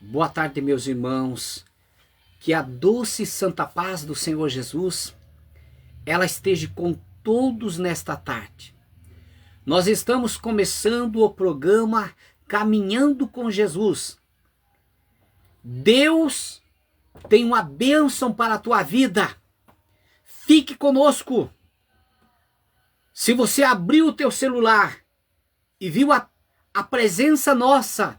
Boa tarde, meus irmãos. Que a doce e santa paz do Senhor Jesus, ela esteja com todos nesta tarde. Nós estamos começando o programa Caminhando com Jesus. Deus tem uma bênção para a tua vida. Fique conosco. Se você abriu o teu celular e viu a presença nossa,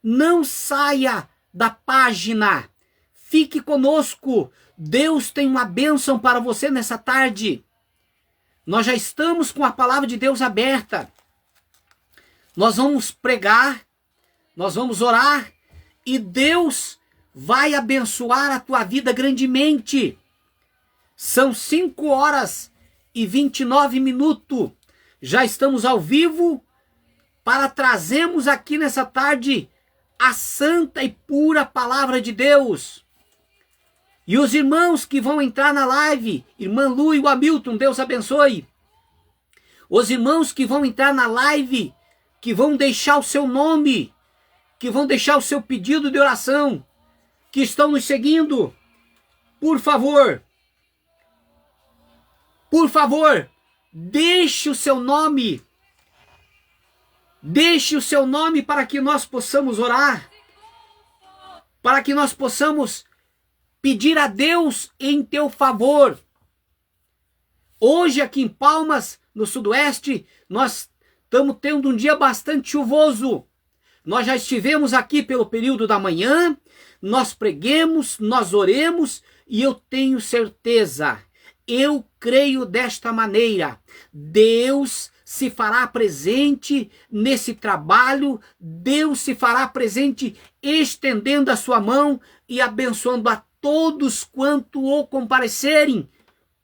não saia da página. Fique conosco. Deus tem uma bênção para você nessa tarde. Nós já estamos com a palavra de Deus aberta. Nós vamos pregar, nós vamos orar e Deus vai abençoar a tua vida grandemente. São 5h29. Já estamos ao vivo para trazermos aqui nessa tarde a santa e pura palavra de Deus. E os irmãos que vão entrar na live, irmã Lu e o Hamilton, Deus abençoe. Os irmãos que vão entrar na live, que vão deixar o seu nome, que vão deixar o seu pedido de oração, que estão nos seguindo, por favor, deixe o seu nome. Deixe o seu nome para que nós possamos orar, para que nós possamos pedir a Deus em teu favor. Hoje aqui em Palmas, no Sudoeste, nós estamos tendo um dia bastante chuvoso. Nós já estivemos aqui pelo período da manhã, nós preguemos, nós oremos e eu tenho certeza, eu creio desta maneira, Deus se fará presente nesse trabalho, Deus se fará presente estendendo a sua mão e abençoando a todos quanto o comparecerem,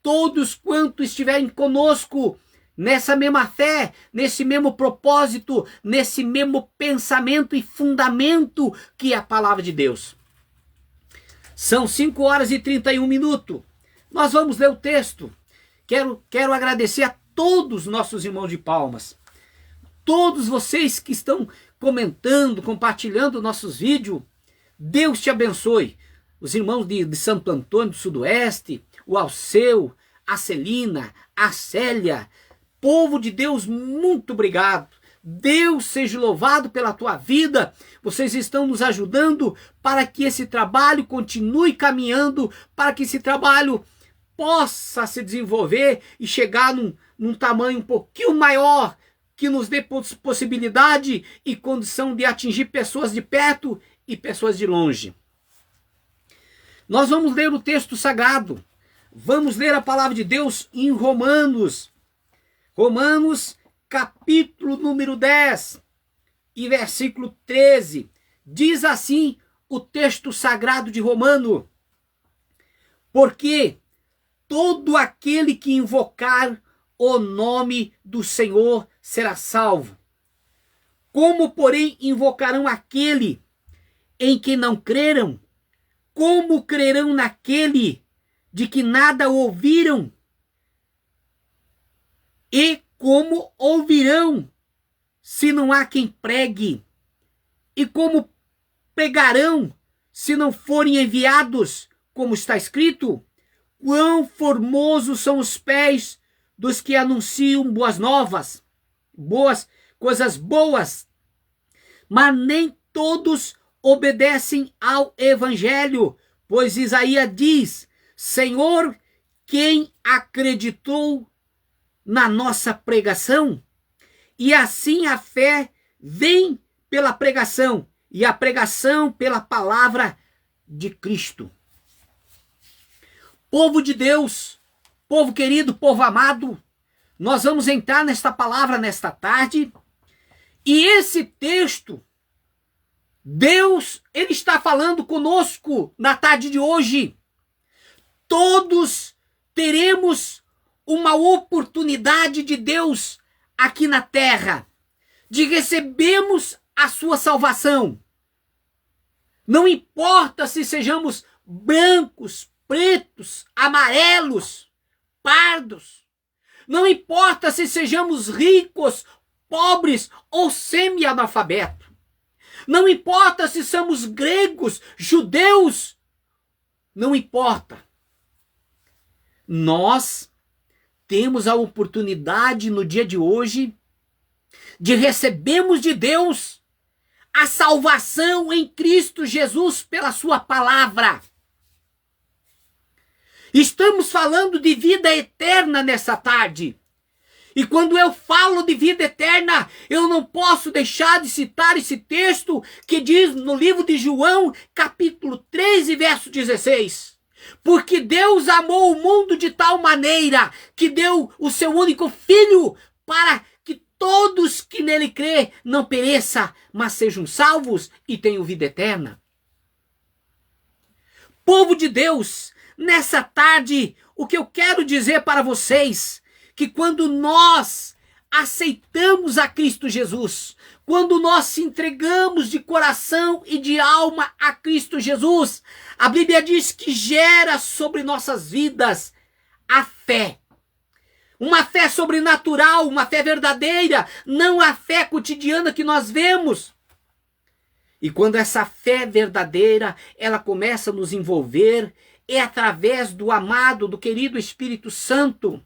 todos quanto estiverem conosco nessa mesma fé, nesse mesmo propósito, nesse mesmo pensamento e fundamento que é a palavra de Deus. São 5h31. Nós vamos ler o texto. Quero agradecer a todos os nossos irmãos de Palmas, todos vocês que estão comentando, compartilhando nossos vídeos, Deus te abençoe. Os irmãos de Santo Antônio do Sudoeste, o Alceu, a Celina, a Célia, povo de Deus, muito obrigado. Deus seja louvado pela tua vida. Vocês estão nos ajudando para que esse trabalho continue caminhando, para que esse trabalho possa se desenvolver e chegar num tamanho um pouquinho maior, que nos dê possibilidade e condição de atingir pessoas de perto e pessoas de longe. Nós vamos ler o texto sagrado, vamos ler a palavra de Deus em Romanos, capítulo número 10 e versículo 13, diz assim o texto sagrado de Romano: porque todo aquele que invocar o nome do Senhor será salvo. Como, porém, invocarão aquele em que não creram? Como crerão naquele de que nada ouviram? E como ouvirão se não há quem pregue? E como pregarão se não forem enviados? Como está escrito: quão formosos são os pés dos que anunciam boas novas, coisas boas, mas nem todos obedecem ao evangelho, pois Isaías diz: Senhor, quem acreditou na nossa pregação? E assim a fé vem pela pregação, e a pregação pela palavra de Cristo. Povo de Deus, povo querido, povo amado, nós vamos entrar nesta palavra nesta tarde, e esse texto, Deus, Ele está falando conosco na tarde de hoje. Todos teremos uma oportunidade de Deus aqui na terra, de recebermos a sua salvação. Não importa se sejamos brancos, pretos, amarelos, pardos. Não importa se sejamos ricos, pobres ou semi-analfabetos. Não importa se somos gregos, judeus, não importa. Nós temos a oportunidade no dia de hoje de recebermos de Deus a salvação em Cristo Jesus pela sua palavra. Estamos falando de vida eterna nessa tarde. E quando eu falo de vida eterna, eu não posso deixar de citar esse texto que diz no livro de João, capítulo 13, verso 16. Porque Deus amou o mundo de tal maneira que deu o seu único filho para que todos que nele crê não pereça, mas sejam salvos e tenham vida eterna. Povo de Deus, nessa tarde, o que eu quero dizer para vocês, que quando nós aceitamos a Cristo Jesus, quando nós se entregamos de coração e de alma a Cristo Jesus, a Bíblia diz que gera sobre nossas vidas a fé. Uma fé sobrenatural, uma fé verdadeira, não a fé cotidiana que nós vemos. E quando essa fé verdadeira, ela começa a nos envolver, é através do amado, do querido Espírito Santo.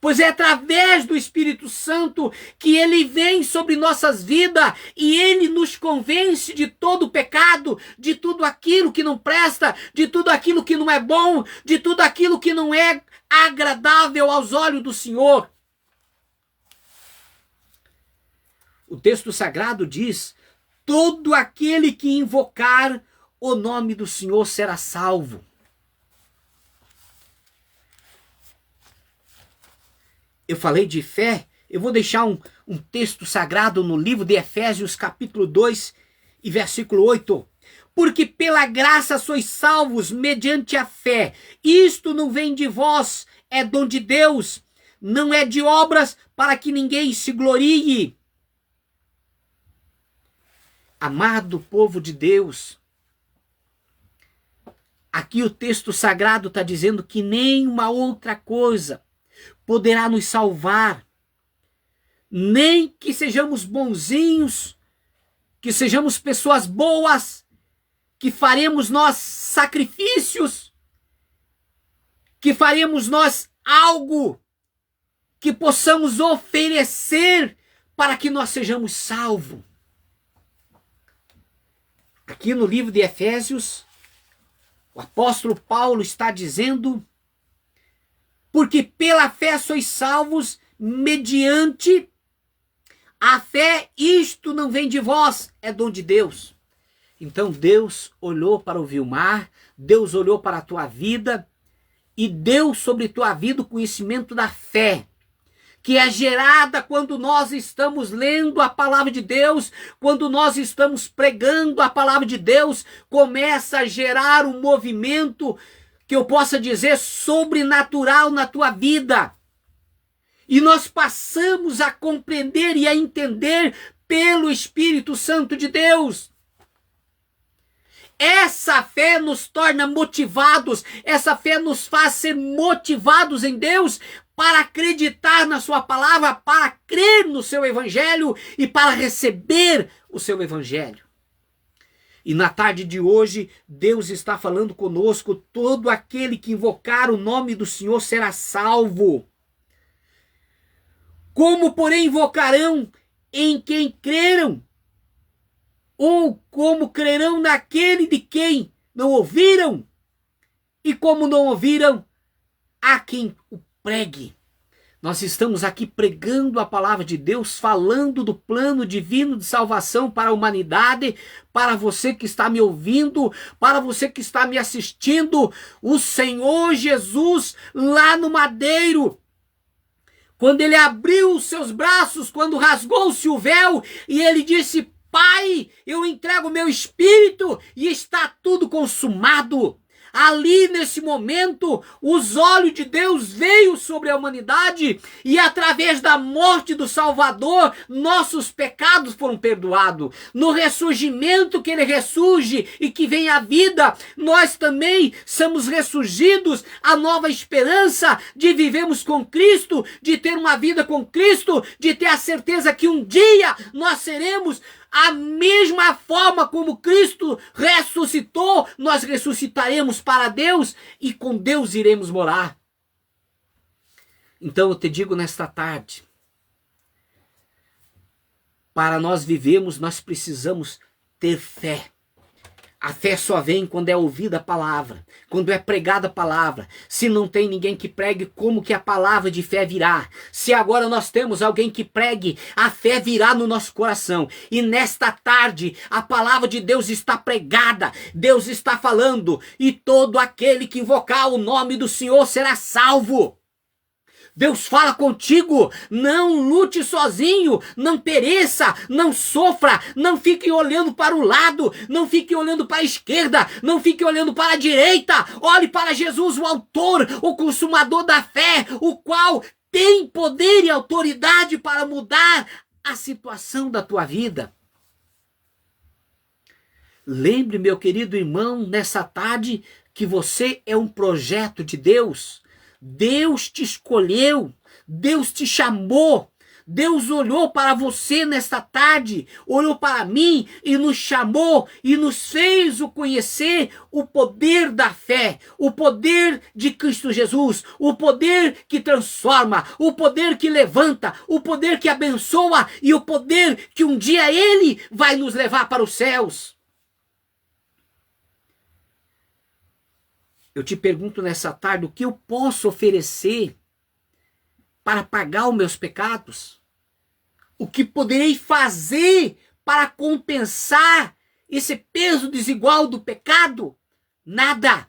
Pois é através do Espírito Santo que ele vem sobre nossas vidas e ele nos convence de todo o pecado, de tudo aquilo que não presta, de tudo aquilo que não é bom, de tudo aquilo que não é agradável aos olhos do Senhor. O texto sagrado diz: todo aquele que invocar o nome do Senhor será salvo. Eu falei de fé, eu vou deixar um texto sagrado no livro de Efésios, capítulo 2 e versículo 8. Porque pela graça sois salvos mediante a fé. Isto não vem de vós, é dom de Deus. Não é de obras para que ninguém se glorie. Amado povo de Deus, aqui o texto sagrado está dizendo que nenhuma outra coisa poderá nos salvar, nem que sejamos bonzinhos, que sejamos pessoas boas, que faremos nós sacrifícios, que faremos nós algo que possamos oferecer para que nós sejamos salvos. Aqui no livro de Efésios, o apóstolo Paulo está dizendo: porque pela fé sois salvos mediante a fé, isto não vem de vós, é dom de Deus. Então Deus olhou para o Vilmar, Deus olhou para a tua vida e deu sobre tua vida o conhecimento da fé, que é gerada quando nós estamos lendo a palavra de Deus, quando nós estamos pregando a palavra de Deus, começa a gerar um movimento que eu possa dizer sobrenatural na tua vida. E nós passamos a compreender e a entender pelo Espírito Santo de Deus. Essa fé nos torna motivados, essa fé nos faz ser motivados em Deus para acreditar na sua palavra, para crer no seu evangelho e para receber o seu evangelho. E na tarde de hoje, Deus está falando conosco: todo aquele que invocar o nome do Senhor será salvo. Como, porém, invocarão em quem creram? Ou como crerão naquele de quem não ouviram? E como não ouviram, há quem o pregue. Nós estamos aqui pregando a palavra de Deus, falando do plano divino de salvação para a humanidade, para você que está me ouvindo, para você que está me assistindo. O Senhor Jesus, lá no madeiro, quando ele abriu os seus braços, quando rasgou-se o véu, e ele disse: Pai, eu entrego o meu espírito e está tudo consumado. Ali, nesse momento, os olhos de Deus veio sobre a humanidade e através da morte do Salvador, nossos pecados foram perdoados. No ressurgimento que ele ressurge e que vem a vida, nós também somos ressurgidos, a nova esperança de vivermos com Cristo, de ter uma vida com Cristo, de ter a certeza que um dia nós seremos a mesma forma como Cristo ressuscitou, nós ressuscitaremos para Deus e com Deus iremos morar. Então eu te digo nesta tarde, para nós vivermos, nós precisamos ter fé. A fé só vem quando é ouvida a palavra, quando é pregada a palavra. Se não tem ninguém que pregue, como que a palavra de fé virá? Se agora nós temos alguém que pregue, a fé virá no nosso coração. E nesta tarde, a palavra de Deus está pregada, Deus está falando, e todo aquele que invocar o nome do Senhor será salvo. Deus fala contigo, não lute sozinho, não pereça, não sofra, não fique olhando para o lado, não fique olhando para a esquerda, não fique olhando para a direita, olhe para Jesus, o autor, o consumador da fé, o qual tem poder e autoridade para mudar a situação da tua vida. Lembre, meu querido irmão, nessa tarde, que você é um projeto de Deus. Deus te escolheu, Deus te chamou, Deus olhou para você nesta tarde, olhou para mim e nos chamou e nos fez conhecer o poder da fé, o poder de Cristo Jesus, o poder que transforma, o poder que levanta, o poder que abençoa e o poder que um dia Ele vai nos levar para os céus. Eu te pergunto nessa tarde, o que eu posso oferecer para pagar os meus pecados? O que poderei fazer para compensar esse peso desigual do pecado? Nada.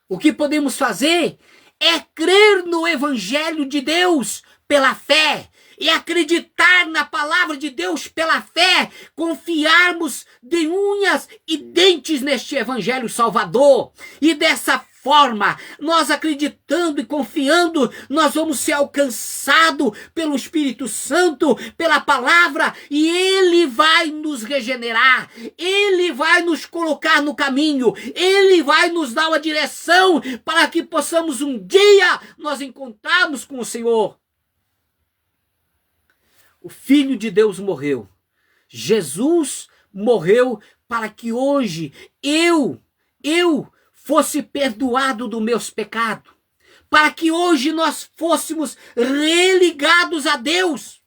O que podemos fazer é crer no Evangelho de Deus pela fé. E acreditar na palavra de Deus pela fé, confiarmos de unhas e dentes neste Evangelho Salvador. E dessa forma, nós acreditando e confiando, nós vamos ser alcançados pelo Espírito Santo, pela palavra, e Ele vai nos regenerar, Ele vai nos colocar no caminho, Ele vai nos dar uma direção para que possamos um dia nós encontrarmos com o Senhor. O Filho de Deus morreu. Jesus morreu para que hoje eu fosse perdoado dos meus pecados. Para que hoje nós fôssemos religados a Deus.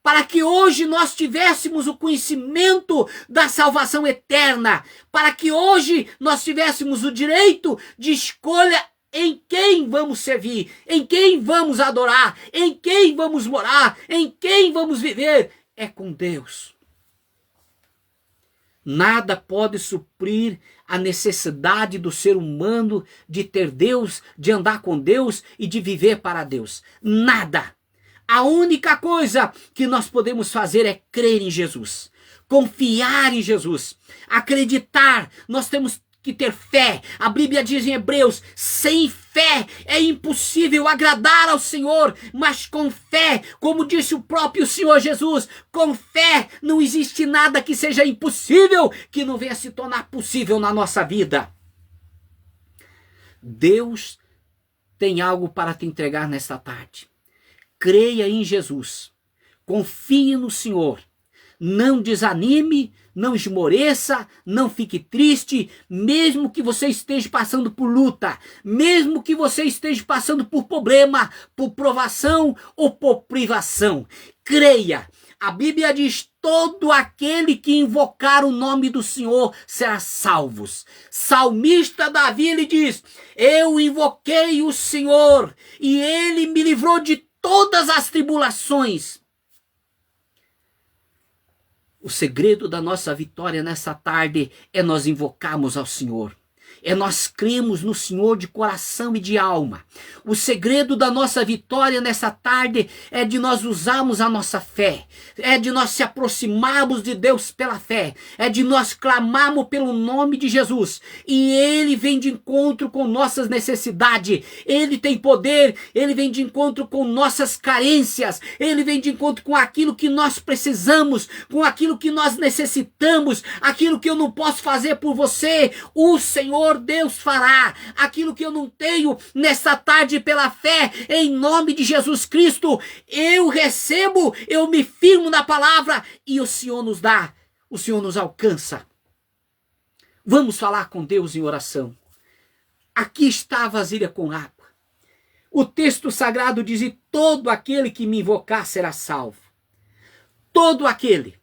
Para que hoje nós tivéssemos o conhecimento da salvação eterna. Para que hoje nós tivéssemos o direito de escolha em quem vamos servir, em quem vamos adorar, em quem vamos morar, em quem vamos viver, é com Deus. Nada pode suprir a necessidade do ser humano de ter Deus, de andar com Deus e de viver para Deus. Nada. A única coisa que nós podemos fazer é crer em Jesus, confiar em Jesus, acreditar. Nós temos que ter fé. A Bíblia diz em Hebreus, sem fé é impossível agradar ao Senhor, mas com fé, como disse o próprio Senhor Jesus, com fé não existe nada que seja impossível, que não venha se tornar possível na nossa vida. Deus tem algo para te entregar nesta tarde. Creia em Jesus, confie no Senhor, não desanime, não esmoreça, não fique triste, mesmo que você esteja passando por luta, mesmo que você esteja passando por problema, por provação ou por privação. Creia, a Bíblia diz, todo aquele que invocar o nome do Senhor será salvo. Salmista Davi, ele diz, eu invoquei o Senhor e Ele me livrou de todas as tribulações. O segredo da nossa vitória nessa tarde é nós invocarmos ao Senhor. É nós cremos no Senhor de coração e de alma. O segredo da nossa vitória nessa tarde é de nós usarmos a nossa fé. É de nós se aproximarmos de Deus pela fé. É de nós clamarmos pelo nome de Jesus. E Ele vem de encontro com nossas necessidades. Ele tem poder. Ele vem de encontro com nossas carências. Ele vem de encontro com aquilo que nós precisamos. Com aquilo que nós necessitamos. Aquilo que eu não posso fazer por você. O Senhor Senhor Deus fará. Aquilo que eu não tenho nessa tarde pela fé, em nome de Jesus Cristo, eu recebo, eu me firmo na palavra e o Senhor nos dá, o Senhor nos alcança. Vamos falar com Deus em oração. Aqui está a vasilha com água. O texto sagrado diz: e todo aquele que me invocar será salvo. Todo aquele.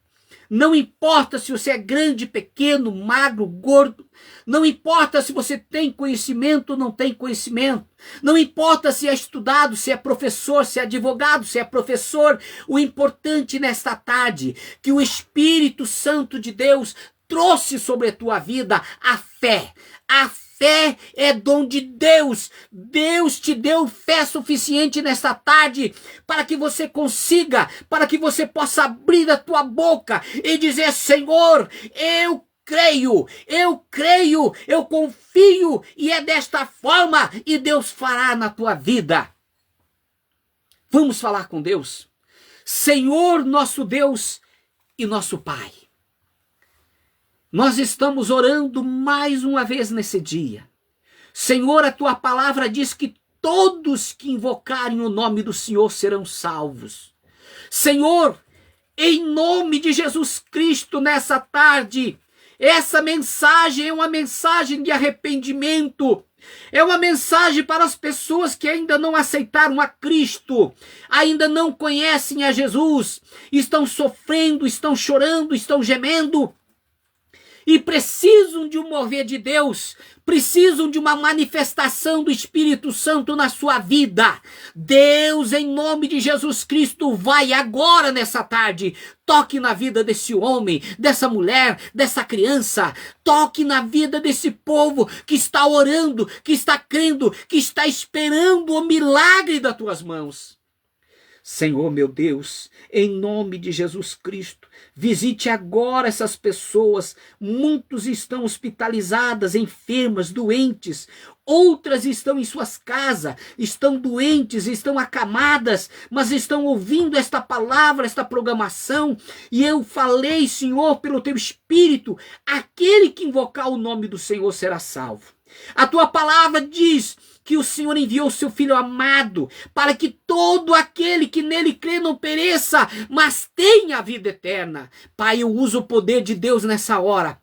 Não importa se você é grande, pequeno, magro, gordo. Não importa se você tem conhecimento ou não tem conhecimento. Não importa se é estudado, se é professor, se é advogado, se é professor. O importante nesta tarde, que o Espírito Santo de Deus trouxe sobre a tua vida a fé. A fé é dom de Deus. Deus te deu fé suficiente nesta tarde para que você consiga, para que você possa abrir a tua boca e dizer: Senhor, eu creio, eu confio, e é desta forma, e Deus fará na tua vida. Vamos falar com Deus. Senhor, nosso Deus e nosso Pai, nós estamos orando mais uma vez nesse dia. Senhor, a tua palavra diz que todos que invocarem o nome do Senhor serão salvos. Senhor, em nome de Jesus Cristo, nessa tarde, essa mensagem é uma mensagem de arrependimento. É uma mensagem para as pessoas que ainda não aceitaram a Cristo, ainda não conhecem a Jesus, estão sofrendo, estão chorando, estão gemendo, e precisam de um mover de Deus, precisam de uma manifestação do Espírito Santo na sua vida. Deus, em nome de Jesus Cristo, vai agora nessa tarde, toque na vida desse homem, dessa mulher, dessa criança, toque na vida desse povo que está orando, que está crendo, que está esperando o milagre das tuas mãos. Senhor, meu Deus, em nome de Jesus Cristo, visite agora essas pessoas. Muitos estão hospitalizadas, enfermas, doentes. Outras estão em suas casas, estão doentes, estão acamadas, mas estão ouvindo esta palavra, esta programação. E eu falei, Senhor, pelo teu Espírito, aquele que invocar o nome do Senhor será salvo. A tua palavra diz que o Senhor enviou o seu Filho amado para que todo aquele que nele crê não pereça, mas tenha a vida eterna. Pai, eu uso o poder de Deus nessa hora.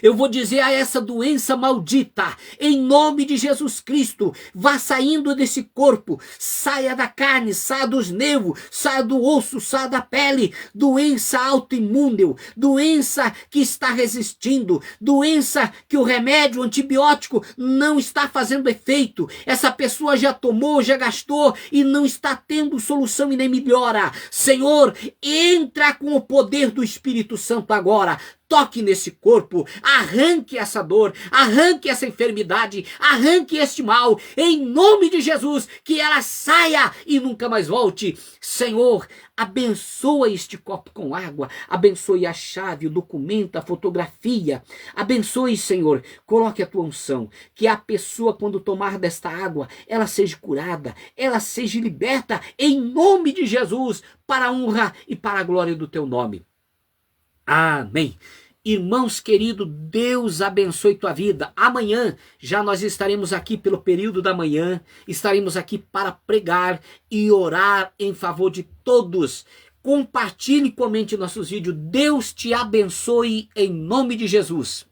Eu vou dizer a essa doença maldita, em nome de Jesus Cristo, vá saindo desse corpo, saia da carne, saia dos nervos, saia do osso, saia da pele. Doença autoimune, doença que está resistindo, doença que o remédio, o antibiótico não está fazendo efeito. Essa pessoa já tomou, já gastou e não está tendo solução e nem melhora. Senhor, entra com o poder do Espírito Santo agora. Toque nesse corpo, arranque essa dor, arranque essa enfermidade, arranque este mal, em nome de Jesus, que ela saia e nunca mais volte. Senhor, abençoa este copo com água, abençoe a chave, o documento, a fotografia, abençoe, Senhor, coloque a tua unção, que a pessoa, quando tomar desta água, ela seja curada, ela seja liberta, em nome de Jesus, para a honra e para a glória do teu nome. Amém. Irmãos queridos, Deus abençoe tua vida. Amanhã já nós estaremos aqui pelo período da manhã, estaremos aqui para pregar e orar em favor de todos. Compartilhe e comente nossos vídeos. Deus te abençoe em nome de Jesus.